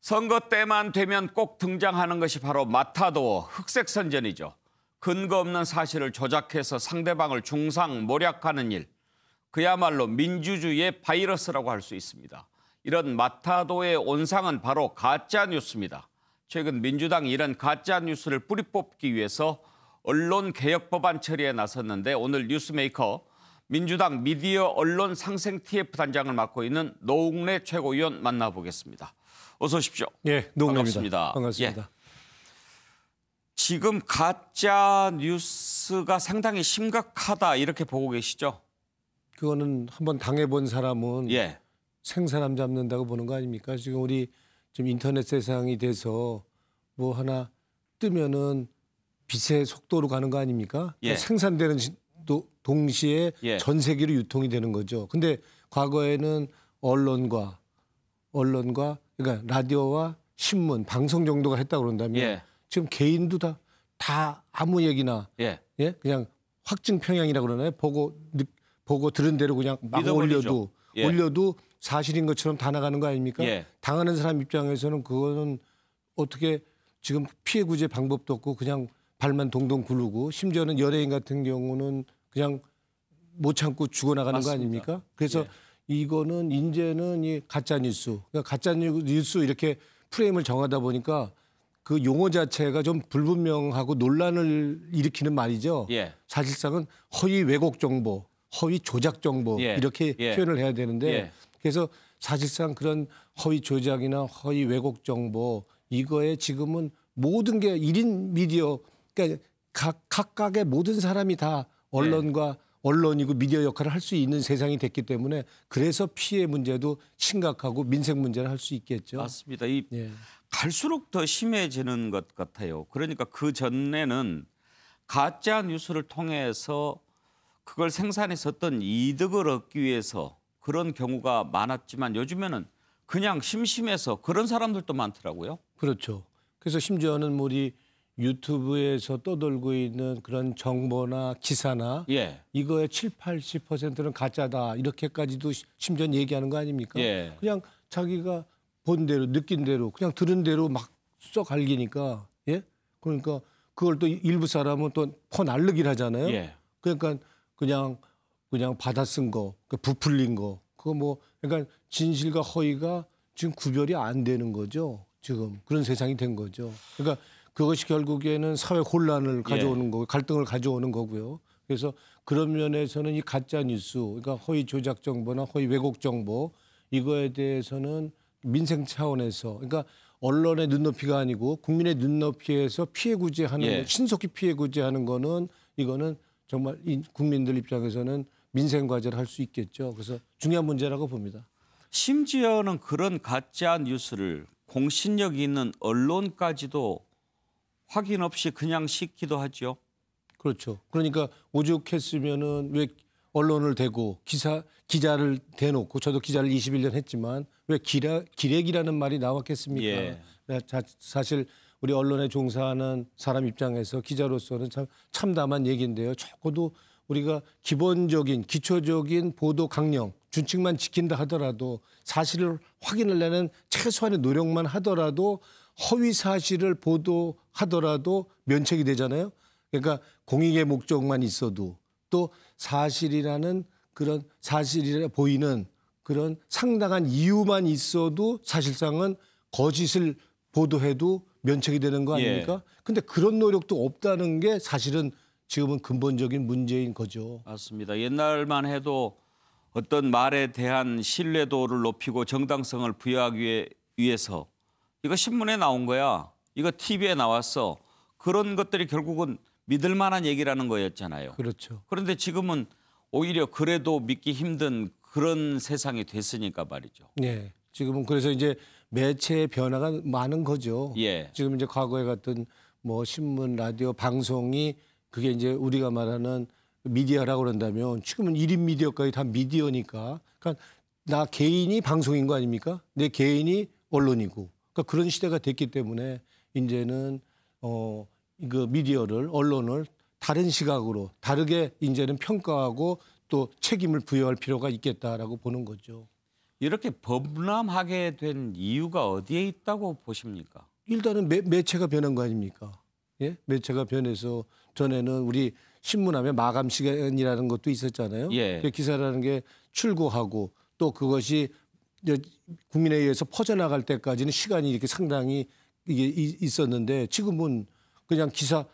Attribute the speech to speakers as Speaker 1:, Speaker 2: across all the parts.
Speaker 1: 선거 때만 되면 꼭 등장하는 것이 바로 마타도어, 흑색 선전이죠. 근거 없는 사실을 조작해서 상대방을 중상모략하는 일. 그야말로 민주주의의 바이러스라고 할 수 있습니다. 이런 마타도어의 온상은 바로 가짜뉴스입니다. 최근 민주당이 이런 가짜뉴스를 뿌리 뽑기 위해서 언론개혁법안 처리에 나섰는데 오늘 뉴스메이커 민주당 미디어 언론 상생 TF 단장을 맡고 있는 노웅래 최고위원 만나보겠습니다. 어서 오십시오.
Speaker 2: 예, 노웅래입니다. 반갑습니다.
Speaker 1: 예. 지금 가짜 뉴스가 상당히 심각하다 이렇게 보고 계시죠?
Speaker 2: 그거는 한번 당해본 사람은
Speaker 1: 예.
Speaker 2: 생사람 잡는다고 보는 거 아닙니까? 지금 우리 좀 인터넷 세상이 돼서 뭐 하나 뜨면은 빛의 속도로 가는 거 아닙니까?
Speaker 1: 예.
Speaker 2: 생산되는 동시에
Speaker 1: 예.
Speaker 2: 전 세계로 유통이 되는 거죠. 근데 과거에는 언론과 그러니까 라디오와 신문, 방송 정도가 했다고 그런다면
Speaker 1: 예.
Speaker 2: 지금 개인도 다 아무 얘기나
Speaker 1: 예.
Speaker 2: 예? 그냥 확증 평양이라고 그러나요? 보고 들은 대로 그냥 막 올려도 사실인 것처럼 다 나가는 거 아닙니까?
Speaker 1: 예.
Speaker 2: 당하는 사람 입장에서는 그거는 어떻게 지금 피해 구제 방법도 없고 그냥 발만 동동 구르고 심지어는 연예인 같은 경우는 그냥 못 참고 죽어나가는
Speaker 1: 맞습니다.
Speaker 2: 거 아닙니까? 그래서 이거는 이제는 이 가짜 뉴스, 그러니까 가짜 뉴스 이렇게 프레임을 정하다 보니까 그 용어 자체가 좀 불분명하고 논란을 일으키는 말이죠.
Speaker 1: 예.
Speaker 2: 사실상은 허위 왜곡 정보, 허위 조작 정보 이렇게 표현을 해야 되는데 그래서 사실상 그런 허위 조작이나 허위 왜곡 정보 이거에 지금은 모든 게 1인 미디어 그러니까 각각의 모든 사람이 다 언론이고 미디어 역할을 할 수 있는 세상이 됐기 때문에 그래서 피해 문제도 심각하고 민생 문제를 할 수 있겠죠.
Speaker 1: 맞습니다. 갈수록 더 심해지는 것 같아요. 그러니까 그 전에는 가짜 뉴스를 통해서 그걸 생산해서 어떤 이득을 얻기 위해서 그런 경우가 많았지만 요즘에는 그냥 심심해서 그런 사람들도 많더라고요.
Speaker 2: 그렇죠. 그래서 심지어는 우리 유튜브에서 떠돌고 있는 그런 정보나 기사나 이거의 70~80%는 가짜다 이렇게까지도 심지어 얘기하는 거 아닙니까? 그냥 자기가 본 대로 느낀 대로 그냥 들은 대로 막 썩 알기니까 그러니까 그걸 또 일부 사람은 또 퍼날르기를 하잖아요. 그러니까 그냥 받아 쓴 거, 부풀린 거 그거 뭐 그러니까 진실과 허위가 지금 구별이 안 되는 거죠. 지금 그런 세상이 된 거죠. 그러니까 그것이 결국에는 사회 혼란을 가져오는 거고 갈등을 가져오는 거고요. 그래서 그런 면에서는 이 가짜 뉴스, 그러니까 허위 조작 정보나 허위 왜곡 정보 이거에 대해서는 민생 차원에서 그러니까 언론의 눈높이가 아니고 국민의 눈높이에서 피해 구제하는 신속히 피해 구제하는 거는 이거는 정말 국민들 입장에서는 민생 과제를 할 수 있겠죠. 그래서 중요한 문제라고 봅니다.
Speaker 1: 심지어는 그런 가짜 뉴스를 공신력 있는 언론까지도 확인 없이 그냥 싣기도 하죠.
Speaker 2: 그렇죠. 그러니까 오죽했으면은 왜 언론을 대고 기자를 대놓고 저도 기자를 21년 했지만 왜 기레기라는 말이 나왔겠습니까? 사실 우리 언론에 종사하는 사람 입장에서 기자로서는 참 참담한 얘기인데요. 적어도 우리가 기본적인 기초적인 보도 강령 준칙만 지킨다 하더라도 사실을 확인을 내는 최소한의 노력만 하더라도 허위 사실을 보도하더라도 면책이 되잖아요. 그러니까 공익의 목적만 있어도 또 사실이라는 그런 사실이라 보이는 그런 상당한 이유만 있어도 사실상은 거짓을 보도해도 면책이 되는 거 아닙니까? 근데 그런 노력도 없다는 게 사실은 지금은 근본적인 문제인 거죠.
Speaker 1: 맞습니다. 옛날만 해도 어떤 말에 대한 신뢰도를 높이고 정당성을 부여하기 위해서 이거 신문에 나온 거야. 이거 TV에 나왔어. 그런 것들이 결국은 믿을 만한 얘기라는 거였잖아요.
Speaker 2: 그렇죠.
Speaker 1: 그런데 지금은 오히려 그래도 믿기 힘든 그런 세상이 됐으니까 말이죠.
Speaker 2: 네. 지금은 그래서 이제 매체의 변화가 많은 거죠. 지금 이제 과거에 같은 뭐 신문, 라디오, 방송이 그게 이제 우리가 말하는 미디어라고 그런다면 지금은 1인 미디어까지 다 미디어니까. 그러니까 나 개인이 방송인 거 아닙니까? 내 개인이 언론이고. 그러니까 그런 시대가 됐기 때문에 이제는 그 미디어를 언론을 다른 시각으로 다르게 이제는 평가하고 또 책임을 부여할 필요가 있겠다라고 보는 거죠.
Speaker 1: 이렇게 범람하게 된 이유가 어디에 있다고 보십니까?
Speaker 2: 일단은 매체가 변한 거 아닙니까? 예? 매체가 변해서 전에는 우리 신문하면 마감 시간이라는 것도 있었잖아요.
Speaker 1: 예.
Speaker 2: 기사라는 게 출고하고 또 그것이 이제 국민에 의해서 퍼져나갈 때까지는 시간이 이렇게 상당히 이게 있었는데 지금은 그냥 기사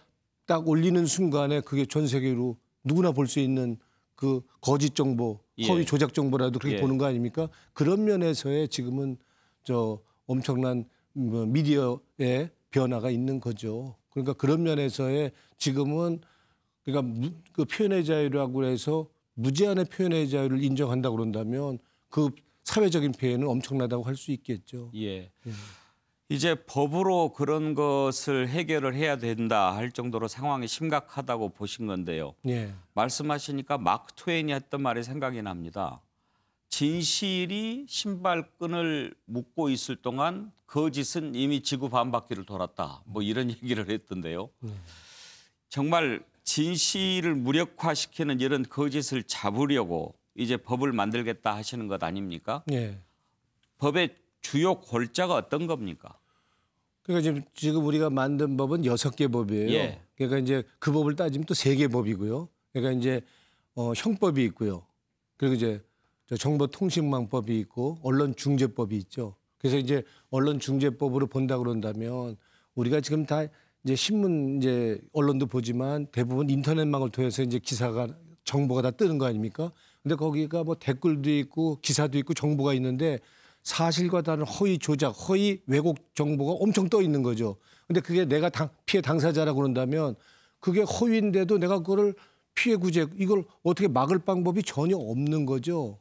Speaker 2: 딱 올리는 순간에 그게 전 세계로 누구나 볼 수 있는 그 거짓 정보, 허위 조작 정보라도 그렇게 보는 거 아닙니까? 그런 면에서의 지금은 저 엄청난 미디어의 변화가 있는 거죠. 그러니까 그런 면에서의 지금은 그러니까 그 표현의 자유라고 해서 무제한의 표현의 자유를 인정한다고 그런다면 그 사회적인 피해는 엄청나다고 할 수 있겠죠.
Speaker 1: 예. 이제 법으로 그런 것을 해결을 해야 된다 할 정도로 상황이 심각하다고 보신 건데요.
Speaker 2: 예.
Speaker 1: 말씀하시니까 마크 트웨인이 했던 말이 생각이 납니다. 진실이 신발끈을 묶고 있을 동안 거짓은 이미 지구 반바퀴를 돌았다. 뭐 이런 얘기를 했던데요. 정말 진실을 무력화시키는 이런 거짓을 잡으려고 이제 법을 만들겠다 하시는 것 아닙니까?
Speaker 2: 예.
Speaker 1: 법의 주요 골자가 어떤 겁니까?
Speaker 2: 그러니까 지금 우리가 만든 법은 6개 법이에요.
Speaker 1: 예.
Speaker 2: 그러니까 이제 그 법을 따지면 또 3개 법이고요. 그러니까 이제 형법이 있고요. 그리고 이제 정보통신망법이 있고 언론중재법이 있죠. 그래서 이제 언론중재법으로 본다 그런다면 우리가 지금 다 이제 신문 이제 언론도 보지만 대부분 인터넷망을 통해서 이제 기사가 정보가 다 뜨는 거 아닙니까? 근데 거기가 뭐 댓글도 있고 기사도 있고 정보가 있는데 사실과 다른 허위 조작, 허위 왜곡 정보가 엄청 떠 있는 거죠. 근데 그게 내가 피해 당사자라고 그런다면 그게 허위인데도 내가 그거를 피해 구제 이걸 어떻게 막을 방법이 전혀 없는 거죠.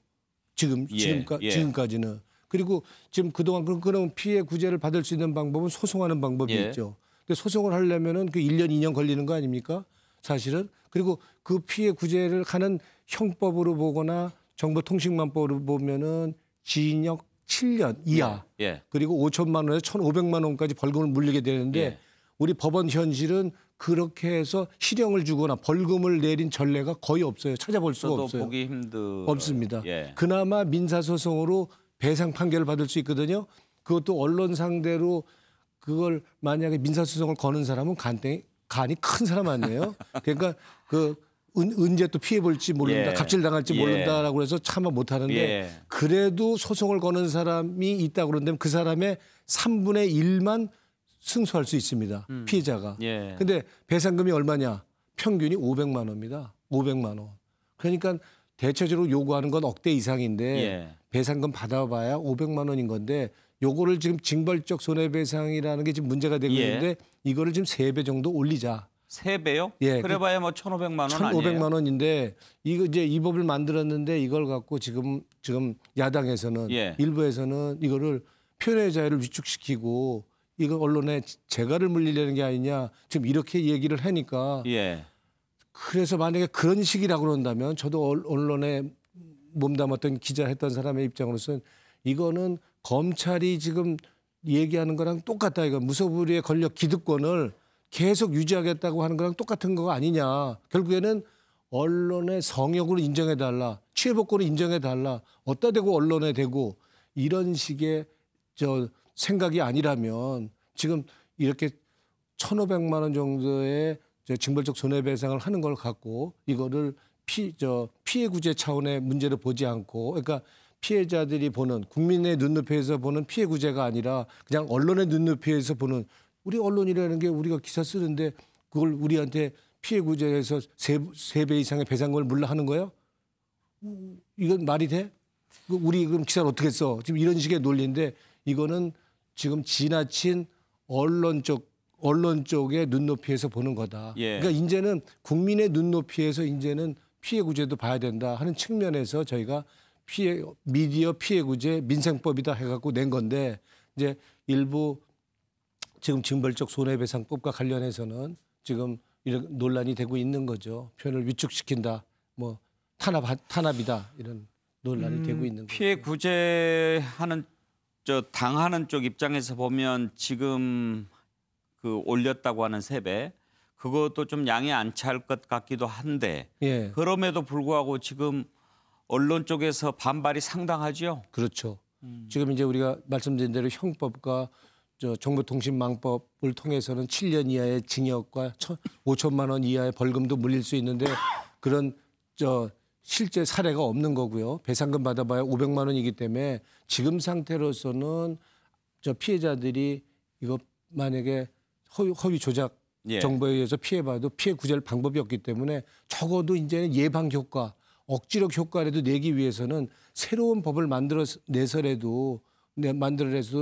Speaker 2: 지금까지는. 그리고 지금 그동안 그런 피해 구제를 받을 수 있는 방법은 소송하는 방법이 있죠. 근데 소송을 하려면은 그 1년, 2년 걸리는 거 아닙니까? 사실은. 그리고 그 피해 구제를 하는 형법으로 보거나 정보통신망법으로 보면은 징역 7년 이하 그리고 5천만 원에서 1,500만 원까지 벌금을 물리게 되는데 우리 법원 현실은 그렇게 해서 실형을 주거나 벌금을 내린 전례가 거의 없어요. 찾아볼 수가 없어요.
Speaker 1: 보기 힘들어요.
Speaker 2: 없습니다. 그나마 민사소송으로 배상 판결을 받을 수 있거든요. 그것도 언론 상대로 그걸 만약에 민사소송을 거는 사람은 간이 큰 사람 아니에요. 그러니까 그 언제 또 피해 볼지 모른다, 갑질당할지 모른다라고 해서 참아 못하는데 그래도 소송을 거는 사람이 있다고 그러는데 그 사람의 3분의 1만 승소할 수 있습니다. 피해자가. 근데 배상금이 얼마냐? 평균이 500만 원입니다. 500만 원. 그러니까 대체적으로 요구하는 건 억대 이상인데 배상금 받아봐야 500만 원인 건데 요거를 지금 징벌적 손해배상이라는 게 지금 문제가 되고 있는데 이거를 지금 3배 정도 올리자.
Speaker 1: 3배요? 그래봐야 뭐 1,500만 원 아니에요?
Speaker 2: 1,500만 원인데 이거 이제 이 법을 만들었는데 이걸 갖고 지금 야당에서는 일부에서는 이거를 표현의 자유를 위축시키고 이거 언론에 재갈을 물리려는 게 아니냐 지금 이렇게 얘기를 하니까 그래서 만약에 그런 식이라고 그런다면 저도 언론에 몸담았던 기자 했던 사람의 입장으로서는 이거는 검찰이 지금 얘기하는 거랑 똑같다. 이거 무소불위의 권력 기득권을 계속 유지하겠다고 하는 거랑 똑같은 거 아니냐. 결국에는 언론의 성역으로 인정해달라. 취해복권을 인정해달라. 어디다 대고 언론에 대고 이런 식의 생각이 아니라면 지금 이렇게 1,500만 원 정도의 징벌적 손해배상을 하는 걸 갖고 이거를 피해 구제 차원의 문제를 보지 않고 그러니까 피해자들이 보는 국민의 눈높이에서 보는 피해 구제가 아니라 그냥 언론의 눈높이에서 보는 우리 언론이라는 게 우리가 기사 쓰는데 그걸 우리한테 피해 구제에서 3배 이상의 배상금을 물라 하는 거예요? 이건 말이 돼? 우리 그럼 기사를 어떻게 써? 지금 이런 식의 논리인데 이거는 지금 지나친 언론 쪽의 눈높이에서 보는 거다. 그러니까 이제는 국민의 눈높이에서 이제는 피해 구제도 봐야 된다 하는 측면에서 저희가 미디어 피해 구제 민생법이다 해갖고 낸 건데 이제 일부 지금 징벌적 손해배상법과 관련해서는 지금 이런 논란이 되고 있는 거죠. 표현을 위축시킨다, 뭐 탄압이다 이런 논란이 되고 있는 거죠.
Speaker 1: 피해 구제하는 당하는 쪽 입장에서 보면 지금 그 올렸다고 하는 3배 그것도 좀 양이 안 찰 것 같기도 한데 그럼에도 불구하고 지금 언론 쪽에서 반발이 상당하죠.
Speaker 2: 그렇죠. 지금 이제 우리가 말씀드린 대로 형법과 정보통신망법을 통해서는 7년 이하의 징역과 5천만 원 이하의 벌금도 물릴 수 있는데 그런 실제 사례가 없는 거고요. 배상금 받아봐야 500만 원이기 때문에 지금 상태로서는 피해자들이 이거 만약에 허위 조작 정보에 의해서 피해봐도 피해 구제할 방법이 없기 때문에 적어도 이제는 예방 효과, 억지력 효과라도 내기 위해서는 새로운 법을 만들어내서라도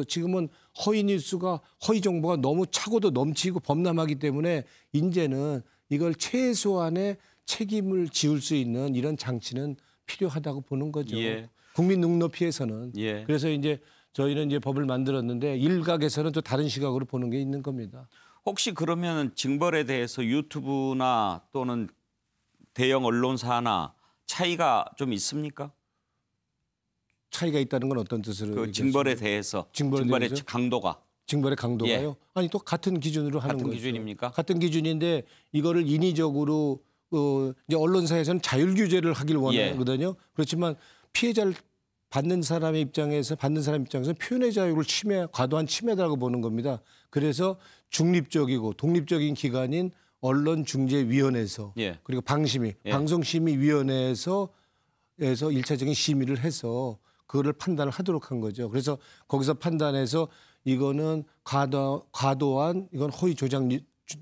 Speaker 2: 지금은 허위 뉴스가 허위 정보가 너무 차고도 넘치고 범람하기 때문에 이제는 이걸 최소한의 책임을 지울 수 있는 이런 장치는 필요하다고 보는 거죠.
Speaker 1: 예.
Speaker 2: 국민 눈높이에서는.
Speaker 1: 예.
Speaker 2: 그래서 이제 저희는 이제 법을 만들었는데 일각에서는 또 다른 시각으로 보는 게 있는 겁니다.
Speaker 1: 혹시 그러면 징벌에 대해서 유튜브나 또는 대형 언론사나 차이가 좀 있습니까?
Speaker 2: 차이가 있다는 건 어떤 뜻으로?
Speaker 1: 그 징벌에 대해서 징벌의 강도가.
Speaker 2: 징벌의 강도가요? 예. 아니 또 같은 기준으로 하는 거죠.
Speaker 1: 같은 기준입니까?
Speaker 2: 같은 기준인데 이거를 인위적으로 이제 언론사에서는 자율 규제를 하길 원하거든요. 예. 그렇지만 피해자를 받는 사람 입장에서 표현의 자유를 과도한 침해다라고 보는 겁니다. 그래서 중립적이고 독립적인 기관인 언론중재위원회에서
Speaker 1: 예.
Speaker 2: 그리고 방송심의위원회에서 1차적인 심의를 해서 그거를 판단을 하도록 한 거죠. 그래서 거기서 판단해서 이거는 과도한 이건 허위 조작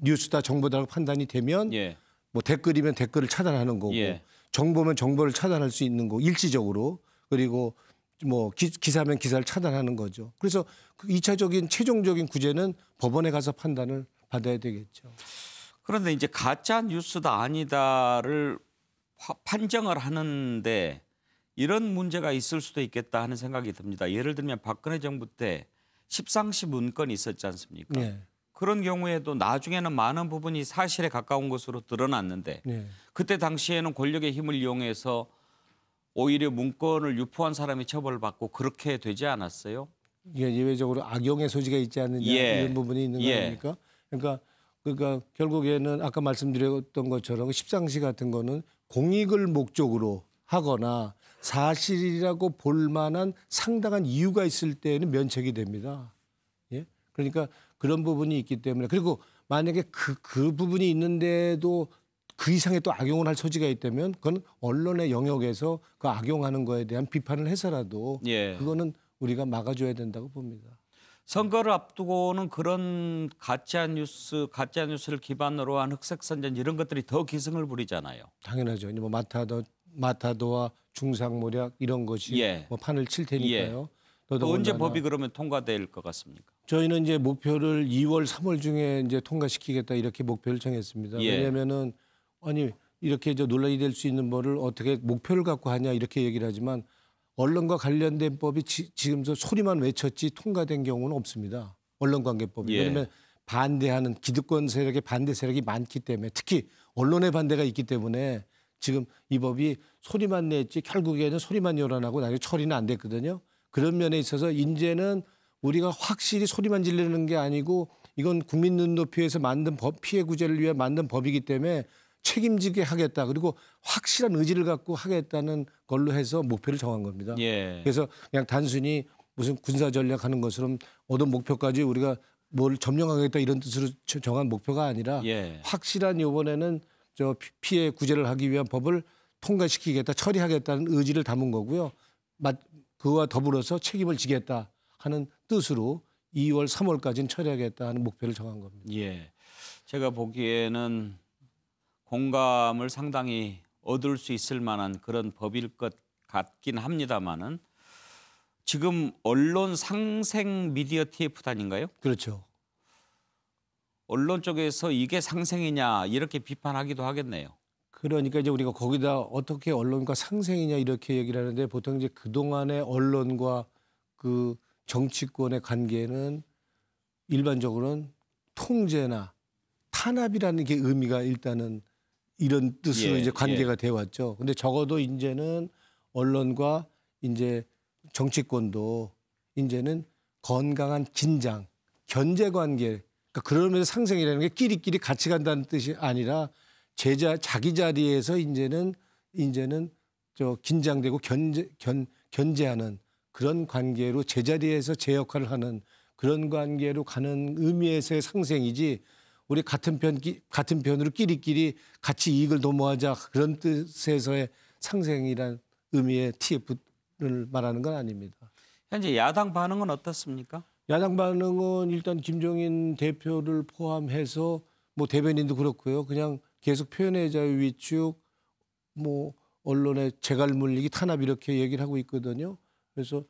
Speaker 2: 뉴스다 정보다라고 판단이 되면
Speaker 1: 예.
Speaker 2: 뭐 댓글이면 댓글을 차단하는 거고
Speaker 1: 예.
Speaker 2: 정보면 정보를 차단할 수 있는 거 일시적으로 그리고 뭐 기사면 기사를 차단하는 거죠. 그래서 그 2차적인 최종적인 구제는 법원에 가서 판단을 받아야 되겠죠.
Speaker 1: 그런데 이제 가짜 뉴스다 아니다를 판정을 하는데 이런 문제가 있을 수도 있겠다 하는 생각이 듭니다. 예를 들면 박근혜 정부 때 십상시 문건이 있었지 않습니까?
Speaker 2: 네.
Speaker 1: 그런 경우에도 나중에는 많은 부분이 사실에 가까운 것으로 드러났는데
Speaker 2: 네.
Speaker 1: 그때 당시에는 권력의 힘을 이용해서 오히려 문건을 유포한 사람이 처벌받고 그렇게 되지 않았어요?
Speaker 2: 이게 예외적으로 악용의 소지가 있지 않느냐 이런 부분이 있는 거 아닙니까? 그러니까 결국에는 아까 말씀드렸던 것처럼 십상시 같은 거는 공익을 목적으로 하거나 사실이라고 볼 만한 상당한 이유가 있을 때에는 면책이 됩니다. 예? 그러니까 그런 부분이 있기 때문에 그리고 만약에 그 부분이 있는데도 그 이상의 또 악용을 할 소지가 있다면 그건 언론의 영역에서 그 악용하는 거에 대한 비판을 해서라도 그거는 우리가 막아줘야 된다고 봅니다.
Speaker 1: 선거를 앞두고는 그런 가짜 뉴스를 기반으로 한 흑색선전 이런 것들이 더 기승을 부리잖아요.
Speaker 2: 당연하죠. 뭐 마타도와 중상모략 이런 것이 뭐 판을 칠 테니까요.
Speaker 1: 또 언제 법이 그러면 통과될 것 같습니까?
Speaker 2: 저희는 이제 목표를 2월, 3월 중에 이제 통과시키겠다 이렇게 목표를 정했습니다. 왜냐하면은 아니 이렇게 논란이 될 수 있는 거를 어떻게 목표를 갖고 하냐 이렇게 얘기를 하지만 언론과 관련된 법이 지금 소리만 외쳤지 통과된 경우는 없습니다. 언론관계법이. 왜냐하면 반대하는 기득권 세력의 반대 세력이 많기 때문에 특히 언론의 반대가 있기 때문에 지금 이 법이 소리만 냈지 결국에는 소리만 열어나고 나중에 처리는 안 됐거든요. 그런 면에 있어서 이제는 우리가 확실히 소리만 지르는 게 아니고 이건 국민 눈높이에서 만든 피해 구제를 위해 만든 법이기 때문에 책임지게 하겠다. 그리고 확실한 의지를 갖고 하겠다는 걸로 해서 목표를 정한 겁니다. 그래서 그냥 단순히 무슨 군사 전략하는 것처럼 얻은 목표까지 우리가 뭘 점령하겠다 이런 뜻으로 정한 목표가 아니라 확실한 이번에는 피해 구제를 하기 위한 법을 통과시키겠다, 처리하겠다는 의지를 담은 거고요. 그와 더불어서 책임을 지겠다 하는 뜻으로 2월, 3월까지는 처리하겠다 하는 목표를 정한 겁니다.
Speaker 1: 제가 보기에는 공감을 상당히 얻을 수 있을 만한 그런 법일 것 같긴 합니다만은 지금 언론 상생 미디어 TF단인가요?
Speaker 2: 그렇죠.
Speaker 1: 언론 쪽에서 이게 상생이냐 이렇게 비판하기도 하겠네요.
Speaker 2: 그러니까 이제 우리가 거기다 어떻게 언론과 상생이냐 이렇게 얘기를 하는데 보통 이제 그동안의 언론과 그 정치권의 관계는 일반적으로는 통제나 탄압이라는 게 의미가 일단은 이런 뜻으로 이제 관계가 돼 왔죠. 근데 적어도 이제는 언론과 이제 정치권도 이제는 건강한 긴장, 견제 관계. 그러니까 그러면서 상생이라는 게 끼리끼리 같이 간다는 뜻이 아니라 자기 자리에서 이제는 긴장되고 견제하는 그런 관계로 제자리에서 제 역할을 하는 그런 관계로 가는 의미에서의 상생이지 우리 같은 편으로 끼리끼리 같이 이익을 도모하자 그런 뜻에서의 상생이란 의미의 TF를 말하는 건 아닙니다.
Speaker 1: 현재 야당 반응은 어떻습니까?
Speaker 2: 야당 반응은 일단 김종인 대표를 포함해서 뭐 대변인도 그렇고요. 그냥 계속 표현의 자유 위축, 뭐 언론의 재갈 물리기, 탄압 이렇게 얘기를 하고 있거든요. 그래서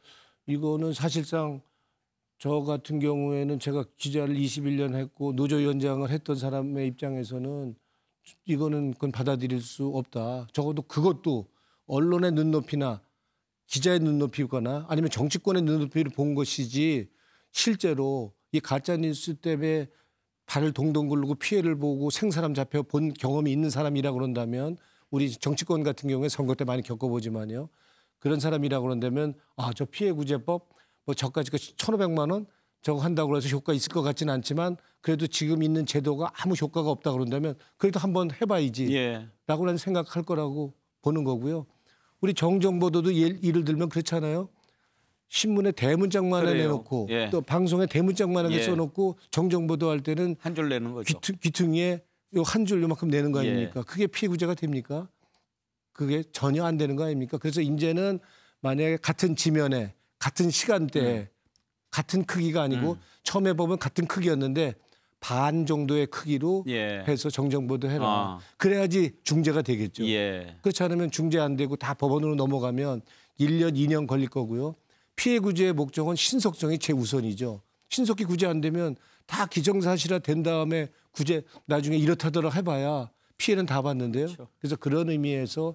Speaker 2: 이거는 사실상 저 같은 경우에는 제가 기자를 21년 했고 노조위원장을 했던 사람의 입장에서는 이거는 그건 받아들일 수 없다. 적어도 그것도 언론의 눈높이나 기자의 눈높이거나 아니면 정치권의 눈높이를 본 것이지 실제로 이 가짜뉴스 때문에 발을 동동 굴르고 피해를 보고 생사람 잡혀 본 경험이 있는 사람이라고 그런다면 우리 정치권 같은 경우에 선거 때 많이 겪어보지만요. 그런 사람이라고 그런다면 저 피해구제법 뭐 저까지 1,500만 원 저거 한다고 해서 효과 있을 것 같지는 않지만 그래도 지금 있는 제도가 아무 효과가 없다 그런다면 그래도 한번 해봐야지 라고는 생각할 거라고 보는 거고요. 우리 정정보도도 예를 들면 그렇잖아요. 신문에 대문짝만 내놓고 또 방송에 대문짝만 하게 써놓고 정정보도 할 때는
Speaker 1: 한 줄 내는 거죠.
Speaker 2: 귀퉁이에 한 줄 요만큼 내는 거 아닙니까? 그게 피해구제가 됩니까? 그게 전혀 안 되는 거 아닙니까? 그래서 이제는 만약에 같은 지면에 같은 시간대에 같은 크기가 아니고 처음에 보면 같은 크기였는데 반 정도의 크기로 해서 정정보도 해라. 그래야지 중재가 되겠죠. 그렇지 않으면 중재 안 되고 다 법원으로 넘어가면 1년, 2년 걸릴 거고요. 피해 구제의 목적은 신속성이 최우선이죠. 신속히 구제 안 되면 다 기정사실화 된 다음에 구제 나중에 이렇다더라 해봐야 피해는 다 봤는데요. 그렇죠. 그래서 그런 의미에서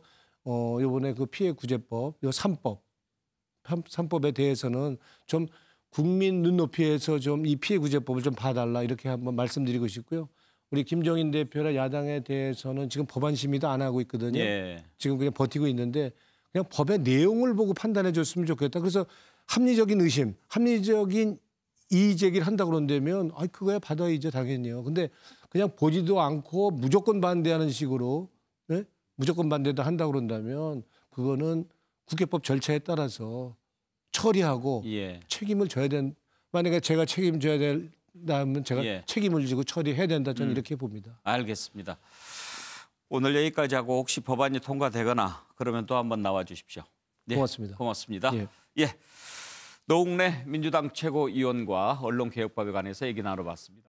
Speaker 2: 이번에 그 피해 구제법, 요 3법에 대해서는 좀 국민 눈높이에서 좀 이 피해 구제법을 좀 봐달라 이렇게 한번 말씀드리고 싶고요. 우리 김종인 대표나 야당에 대해서는 지금 법안 심의도 안 하고 있거든요. 지금 그냥 버티고 있는데 그냥 법의 내용을 보고 판단해 줬으면 좋겠다. 그래서 합리적인 의심, 합리적인 이의 제기를 한다고 그런다면 그거야 받아야죠 당연히요. 근데 그냥 보지도 않고 무조건 반대하는 식으로 무조건 반대도 한다고 그런다면 그거는 국회법 절차에 따라서 처리하고 책임을 져야 만약에 제가 책임져야 된다면 제가 책임을 지고 처리해야 된다. 저는 이렇게 봅니다.
Speaker 1: 알겠습니다. 오늘 여기까지 하고 혹시 법안이 통과되거나 그러면 또 한번 나와 주십시오.
Speaker 2: 고맙습니다.
Speaker 1: 고맙습니다. 노웅래 민주당 최고위원과 언론개혁법에 관해서 얘기 나눠봤습니다.